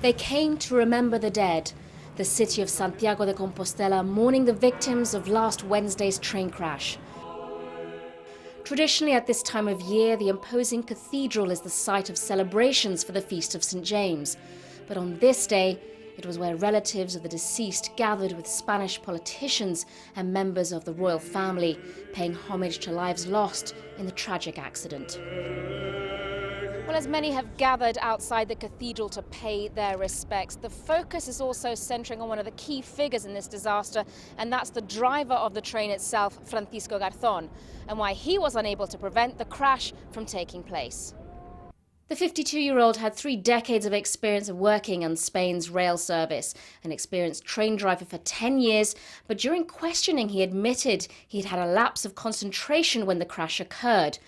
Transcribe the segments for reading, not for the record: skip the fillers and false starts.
They came to remember the dead, the city of Santiago de Compostela mourning the victims of last Wednesday's train crash. Traditionally, at this time of year, the imposing cathedral is the site of celebrations for the Feast of St. James. But on this day, it was where relatives of the deceased gathered with Spanish politicians and members of the royal family, paying homage to lives lost in the tragic accident. Well, as many have gathered outside the cathedral to pay their respects, the focus is also centering on one of the key figures in this disaster, and that's the driver of the train itself, Francisco Garzón, and why he was unable to prevent the crash from taking place. The 52-year-old had 3 decades of experience of working on Spain's rail service, an experienced train driver for 10 years, but during questioning he admitted he'd had a lapse of concentration when the crash occurred.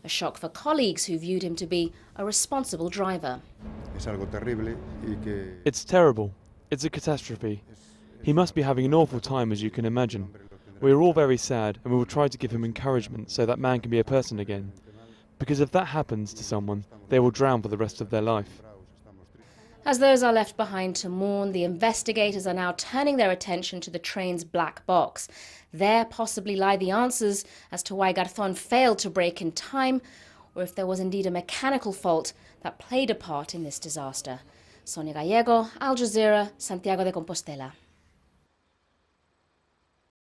A shock for colleagues who viewed him to be a responsible driver. It's terrible. It's a catastrophe. He must be having an awful time, as you can imagine. We are all very sad, and we will try to give him encouragement so that man can be a person again. Because if that happens to someone, they will drown for the rest of their life. As those are left behind to mourn, the investigators are now turning their attention to the train's black box. There possibly lie the answers as to why Garzón failed to brake in time, or if there was indeed a mechanical fault that played a part in this disaster. Sonia Gallego, Al Jazeera, Santiago de Compostela.